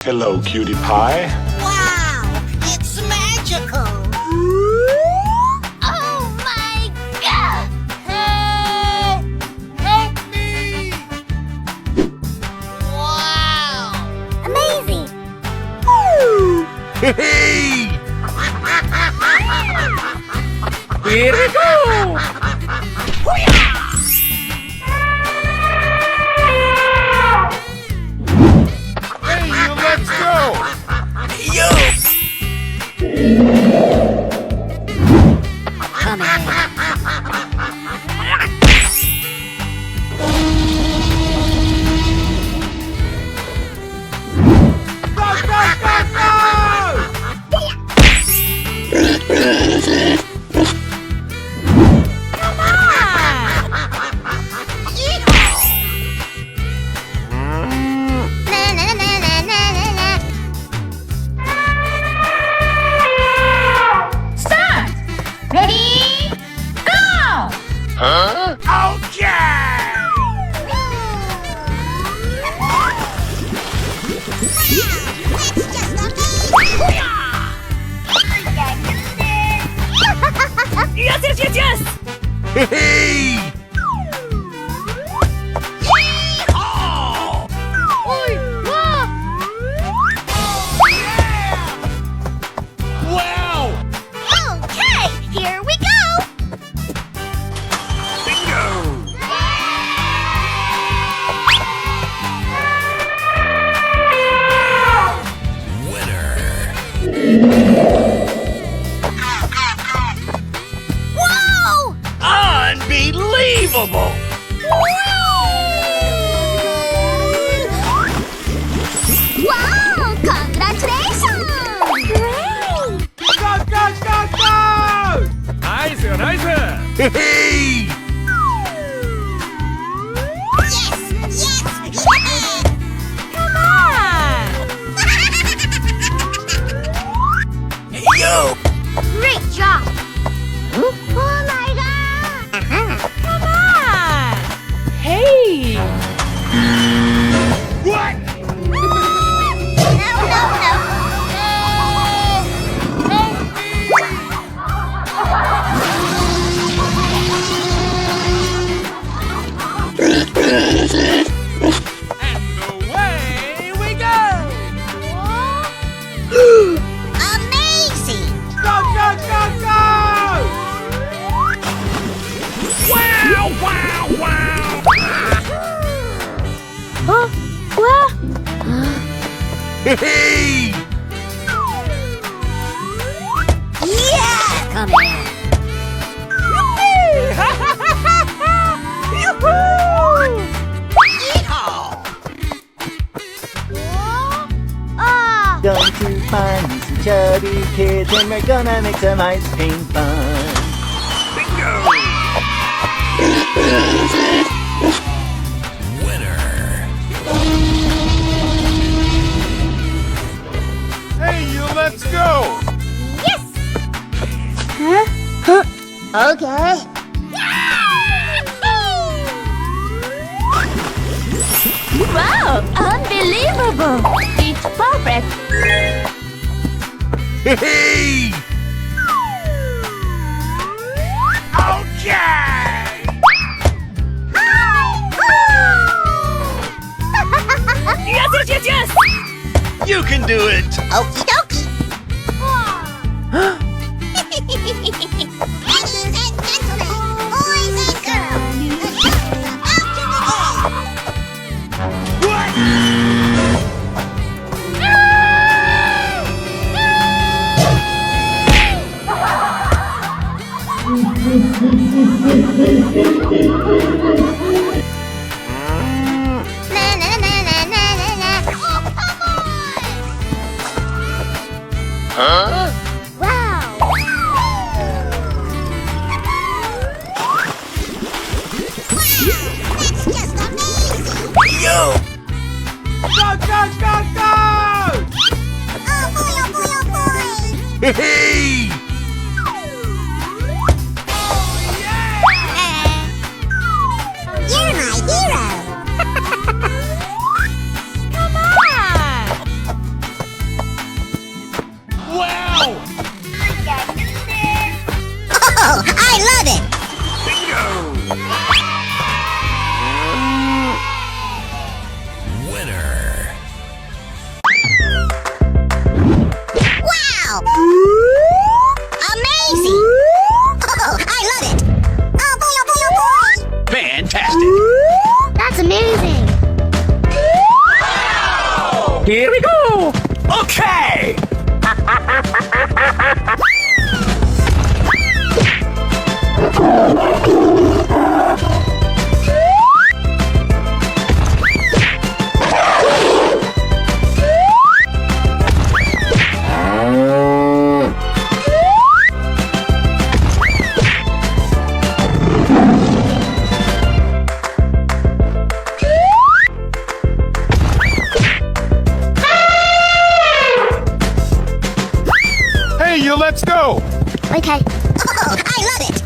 Hello, cutie pie. Wow, it's magical. Oh my God! Help! Help me! Wow! Amazing! Hey! Here we go! Hey, you, let's go! Yo! Come in. Go, go, go, go! Come on! Na na na na na na na. Start! Ready? Go! Okay! It's just amazing! Yes, yes, yes, yes! Hey! Yeehaw! Oi, wow! Wow! Okay, here we go! Bingo! Whoa! Unbelievable! Wow! Congratulations! Great! Go, go, go, go! Nice, nice! Hey! Yes! Yes! Yes! Come on! Yo! Great job! Oh my God! Come on! Hey! What? No, no, no! And away we go! Amazing! Go, go, go, go! Wow, wow, wow! Huh? What? Hey! Yeah! Come in! Yeehaw! Ah! Going to find me some chubby kids and we're gonna make some ice cream fun. Bingo! Hey, you, let's go! Yes! Okay. Wow! Unbelievable! It's perfect! Hey! Okay! Yes, yes, yes, yes! You can do it! Okie dokie. Ladies and gentlemen, boys and girls, the show is about to begin. What? Na na na na na na na. Oh, come on! Huh? Wow! Wow! That's just amazing! Yo! Go, go, go, go! Oh boy, oh boy, oh boy! Hey! You're my hero! Come on! Amazing! Oh, I love it! Oh boy, oh boy, oh boy! Fantastic! That's amazing! Here we go! Okay! Hey, you, let's go! Okay. Oh, I love it!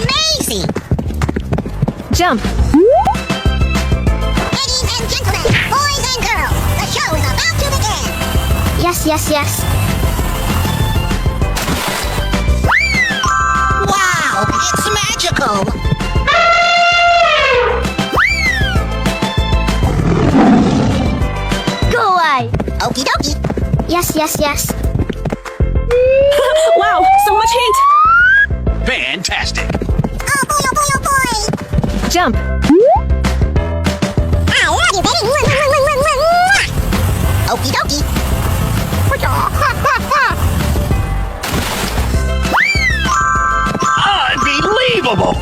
Amazing! Jump. Ladies and gentlemen, boys and girls, the show is about to begin! Yes, yes, yes. Wow, it's magical! Go away. Okie dokie. Yes, yes, yes. Wow, so much heat. Fantastic! Oh boy, oh boy, oh boy! Jump. I love you, baby! Okie dokie. Unbelievable!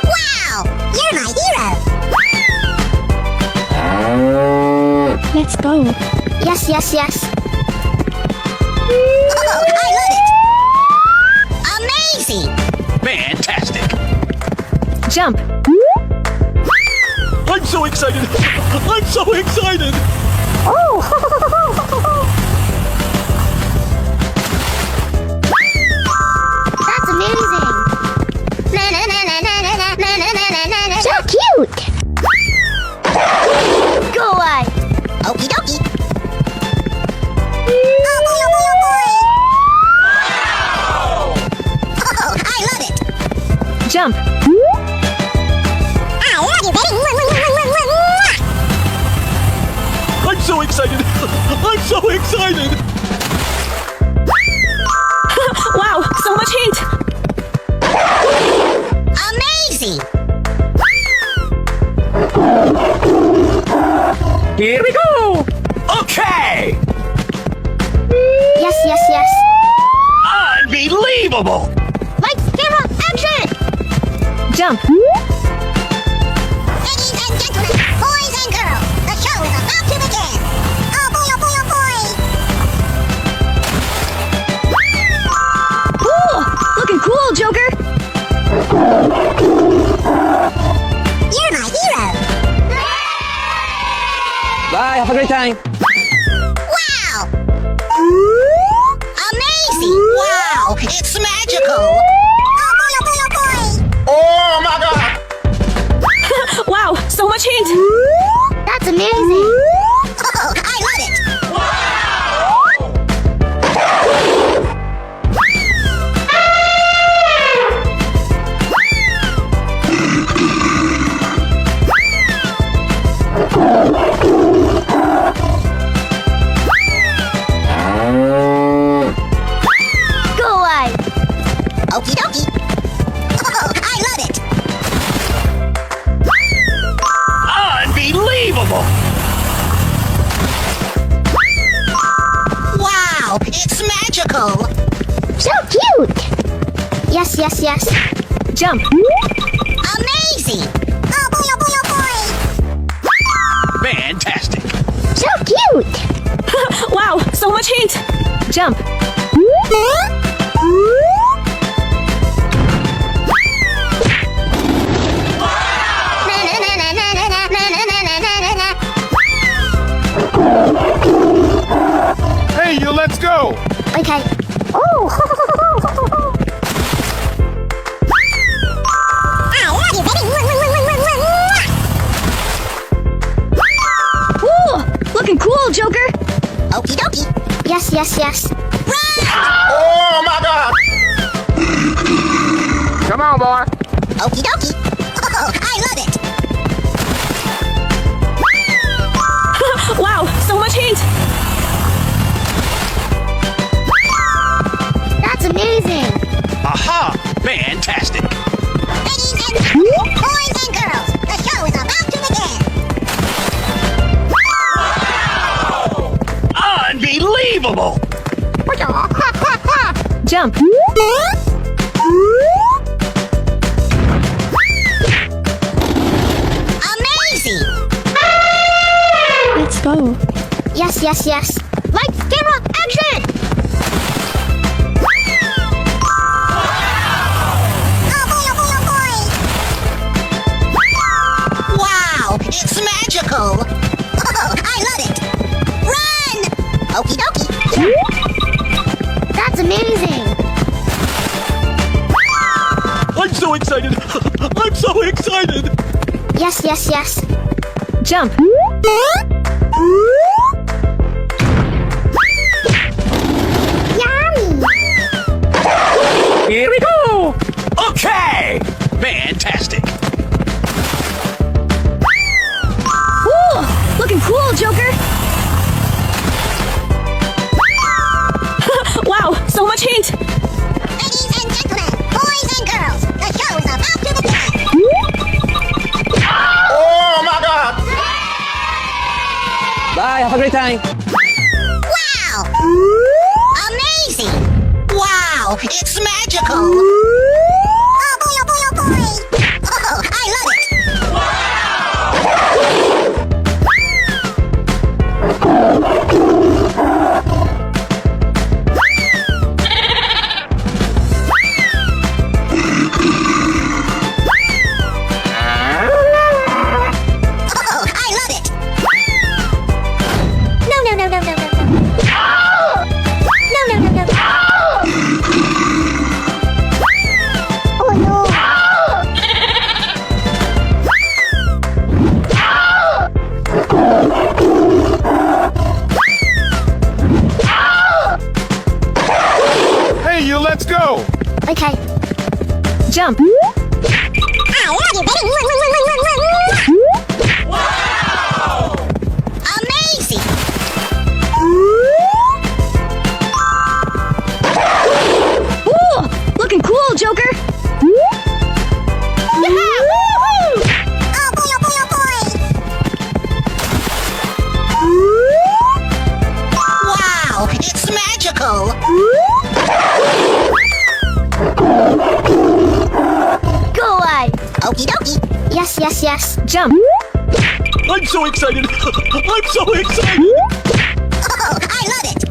Wow! You're my hero! Let's go. Yes, yes, yes. Oh, I love it! Amazing! Fantastic! Jump. I'm so excited! I'm so excited! Oh! That's amazing! So cute! Go away. Okie dokie. Oh boy, oh boy, oh boy! Oh, I love it! Jump. I love you, baby! I'm so excited! I'm so excited! Wow, so much heat. Amazing! Here we go! Okay! Yes, yes, yes. Unbelievable! Lights, camera, action! Jump. Ladies and gentlemen, boys and girls, the show is about to begin! Oh boy, oh boy, oh boy! Ooh, looking cool, Joker. You're my hero! Bye, have a great time! Wow! Amazing! Wow, it's magical! Oh boy, oh boy, oh boy! Oh my god! Wow, so much heat. That's amazing! Oh, I love it! Go away. Okie dokie! Oh, I love it! Unbelievable! Wow, it's magical! So cute! Yes, yes, yes. Jump. Amazing! Oh boy, oh boy, oh boy! Fantastic! So cute! Wow, so much heat. Jump. Hey, you, let's go! Okay. Oh! I love you, baby! Ooh, looking cool, Joker. Okie dokie. Yes, yes, yes. Oh my god! Come on, boy! Okie dokie. Oh, I love it. Jump. Amazing! Let's go. Yes, yes, yes. Lights, camera, action! Oh boy, oh boy, oh boy! Wow, it's magical. Oh, I love it! Run! Okie dokie. That's amazing! I'm so excited. I'm so excited. Yes, yes, yes. Jump. Yummy! Here we go. Okay. Fantastic. Ooh, looking cool, Joker. Wow, so much heat. Ladies and gentlemen, boys and girls, the show's about to begin! Oh my God! Bye. Have a great time. Wow! Amazing! Wow, it's magical. Oh boy, oh boy, oh boy! Oh, I love it! Oh, I love it! No, no, no, no, no, no, no. No, no, no, no, no. Oh no! Hey, you, let's go! Okay. Jump. I love you, baby! Wow! Amazing! Ooh, looking cool, Joker. Oh boy, oh boy, oh boy! Wow, it's magical. Go away. Okie dokie. Yes, yes, yes. Jump. I'm so excited. I'm so excited. Oh, I love it!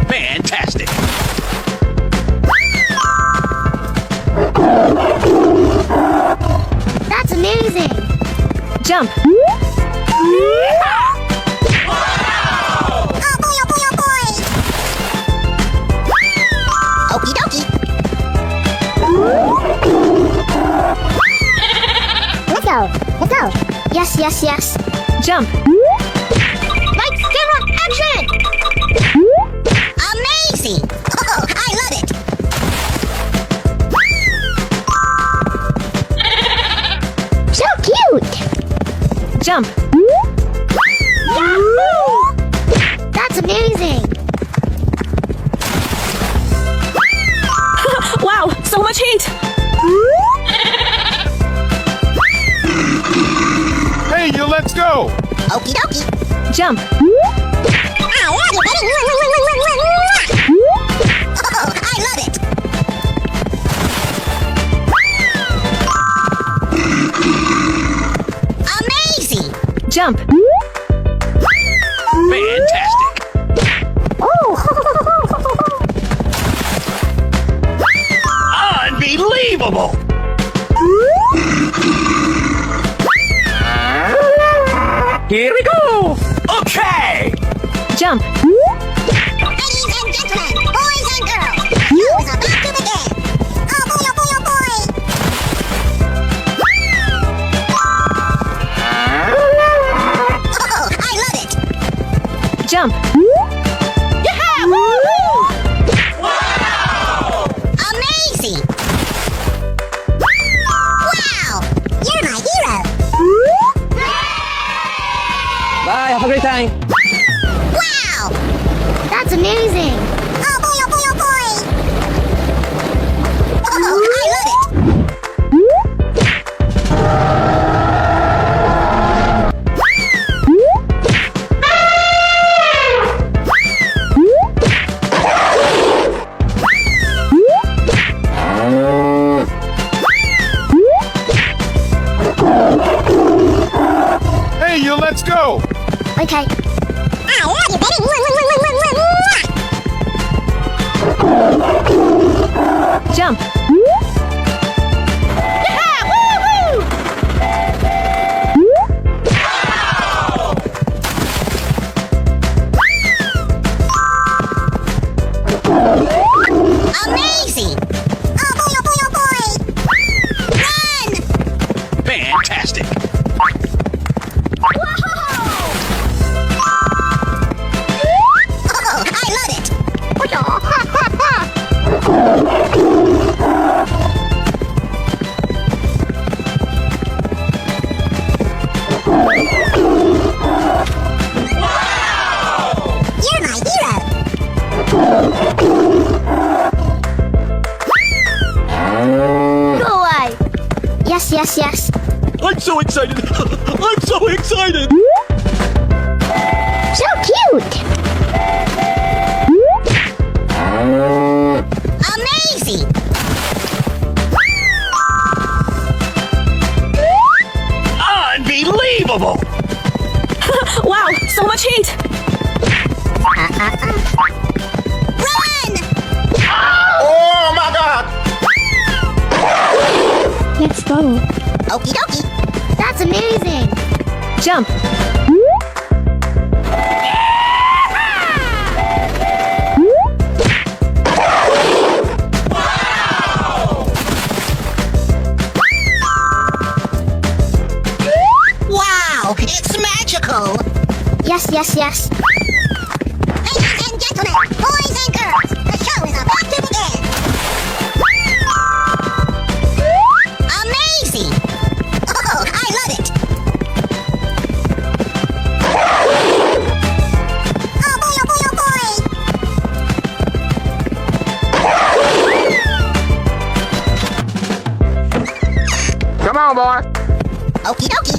Fantastic. That's amazing! Jump. Oh boy, oh boy, oh boy! Okie dokie. Let's go. Let's go. Yes, yes, yes. Jump. Lights, camera, action! Amazing! Oh, I love it! So cute! Jump. Yahoo! That's amazing! Wow, so much heat. Hey, you, let's go! Okie dokie. Jump. I love you, baby! Oh, I love it! Amazing! Jump. Fantastic. Oh! Unbelievable. Here we go. Okay. Jump. Ladies and gentlemen, boys and girls, the show's about to begin! Oh boy, oh boy, oh boy! Oh, I love it! Jump. Amazing! Wow! You're my hero! Bye. Have a great time. Wow! That's amazing! Oh boy, oh boy, oh boy! Oh, I love it! you let's go. Okay. I love you, baby. Jump. Amazing! Oh boy, oh boy, oh boy! Run! Fantastic. Oh, I love it! You're my hero! Go away! Yes, yes, yes. I'm so excited. I'm so excited. So cute! Amazing! Unbelievable. Wow, so much heat. Run! Oh my God. Let's go. Okie dokie. That's amazing. Jump. Wow, it's magical. Yes, yes, yes. Ladies and gentlemen, boys and girls, the show is about to begin. Amazing! Oh, I love it. Oh boy, oh boy, oh boy. Come on, boy. Okie dokie.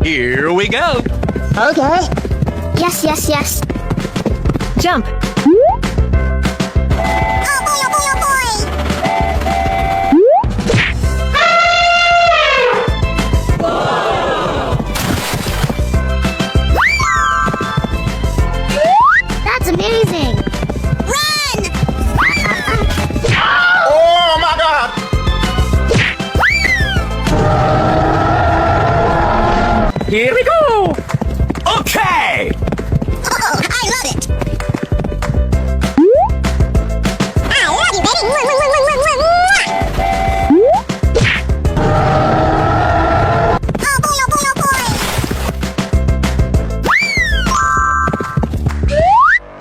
Here we go. Okay. Yes, yes, yes. Jump. Oh boy, oh boy, oh boy. That's amazing. Run! Oh my God. Here we go. Okay. Oh, I love it. I love you, baby. Oh boy, oh boy, oh boy.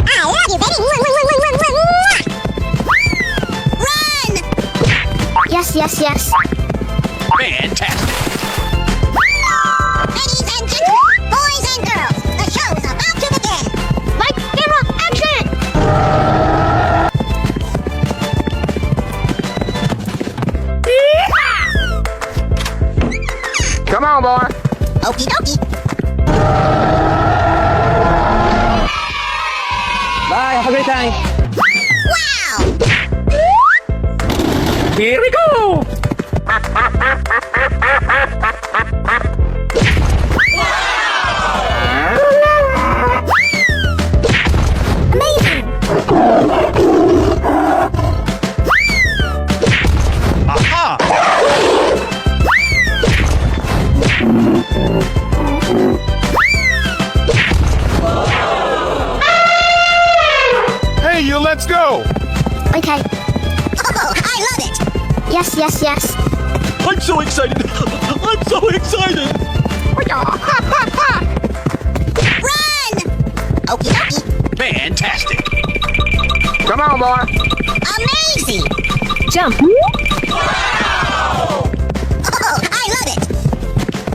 I love you, baby. Run! Yes, yes, yes. Fantastic. Ladies and gentlemen, boys and girls, the show is about to begin. Light, camera, action! Come on, boy. Okie dokie. Bye, have a great time. Wow! Here we go. Amazing! Aha. Hey, you let's go. Okay. Oh, I love it! Yes, yes, yes. I'm so excited. I'm so excited. Run! Okie dokie. Fantastic. Come on, boy. Amazing! Jump. Oh, I love it!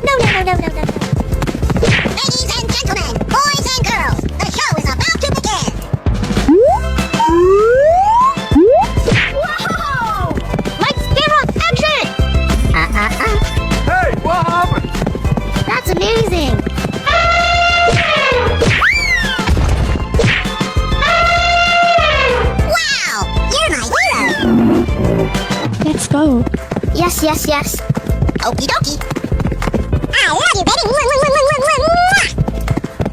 No, no, no, no, no, no, no. Ladies and gentlemen, boys and girls, the show is about to begin. Whoa! Lights, camera, action! Hey, what happened? That's amazing! Wow! You're my hero! Let's go. Yes, yes, yes. Okie dokie. I love you, baby.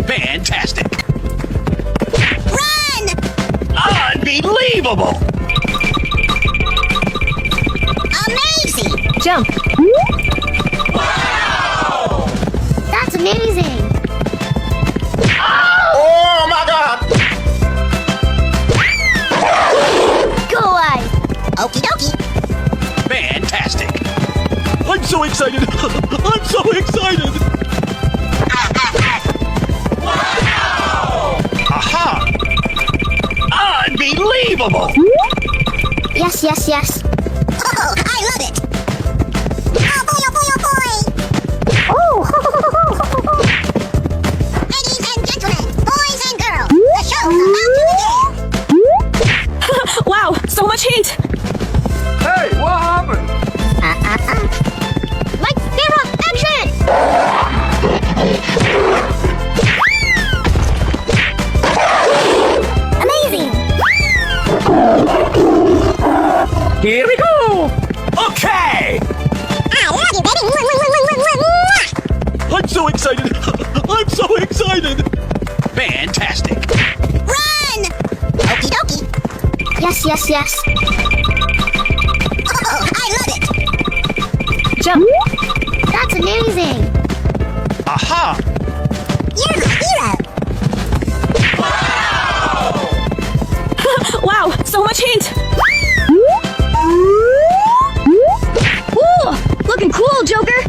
Fantastic. Run! Unbelievable. Amazing! Jump. That's amazing. Oh my God! Go away. Okie dokie. Fantastic. I'm so excited. I'm so excited. Aha! Unbelievable. Yes, yes, yes. Oh, I love it! Oh boy, oh boy, oh boy. Oh. Ladies and gentlemen, boys and girls, the show's about to begin! Wow, so much heat. Hey, what happened? Lights, camera, action! Amazing. Here we go. Okay. I love you, baby. I'm so excited. I'm so excited. Fantastic. Run! Okie dokie. Yes, yes, yes. Oh, I love it! Jump. That's amazing. Aha! You're my hero. Wow, so much heat. Ooh, looking cool, Joker.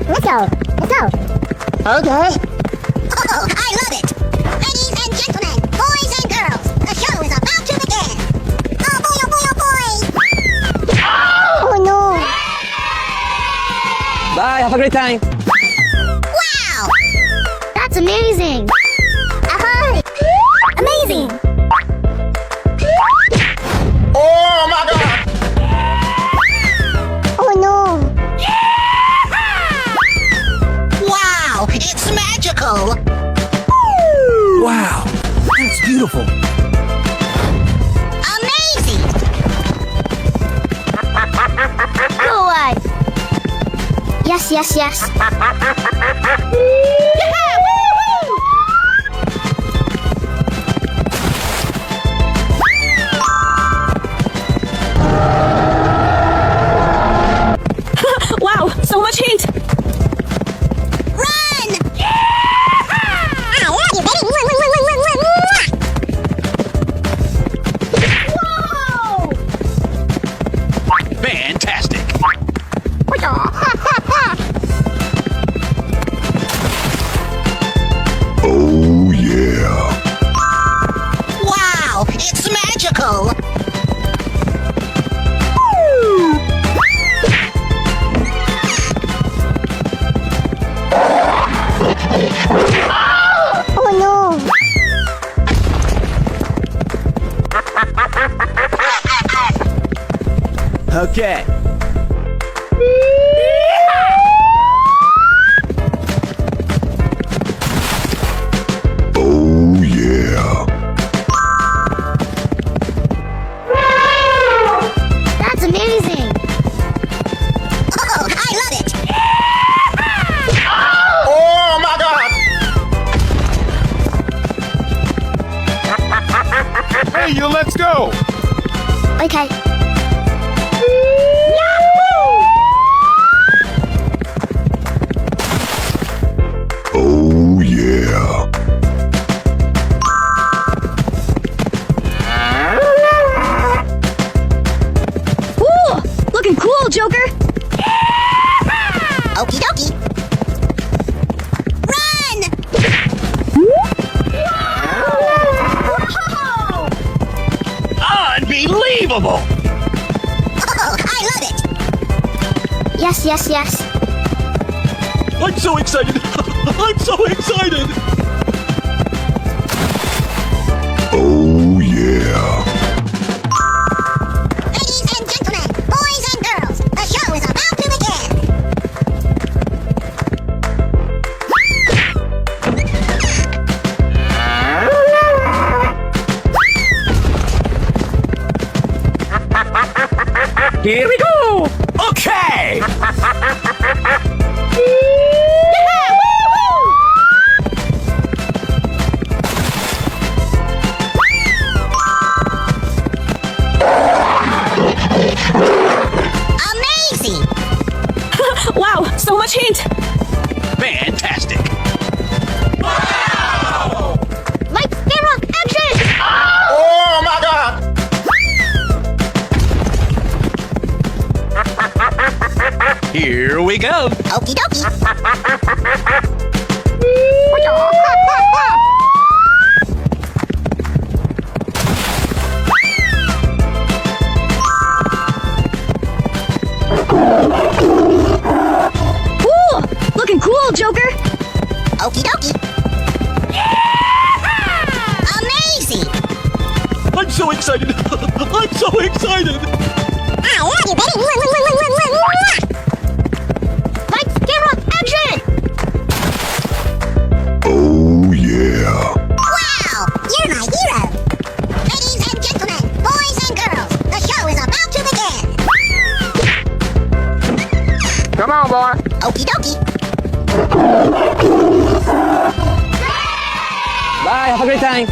Let's go. Let's go. Okay. Oh, I love it! Ladies and gentlemen, boys and girls, the show is about to begin! Oh boy, oh boy, oh boy. Oh no. Bye, have a great time. Wow! That's amazing. Ahoy. Amazing. Oh my God! Oh no. Wow! It's magical! Wow, that's beautiful. Amazing! Go away. Yes, yes, yes. Wow, so much heat. Run! I love you, baby. Fantastic. Oh yeah! Wow! It's magical! Oh no. Okay. Oh yeah! That's amazing. Oh, I love it! Oh my God! Hey, you, let's go! Okay. Oh yeah! Ooh, looking cool, Joker. Okie dokie! Run! Unbelievable. Oh, I love it! Yes, yes, yes. I'm so excited. I'm so excited. Oh yeah! Ladies and gentlemen, boys and girls, the show is about to begin! Here we go! Okay! Amazing! Wow, so much heat! Fantastic. Lights, camera, action! Oh my god! Here we go. Okie dokie. Cool! Looking cool, Joker! Okie dokie. Amazing! I'm so excited. I'm so excited. I love you, baby. Lights, camera, action! Oh yeah. Wow! You're my hero! Ladies and gentlemen, boys and girls, the show is about to begin! Come on, boy. Okie dokie. Bye, have a great time.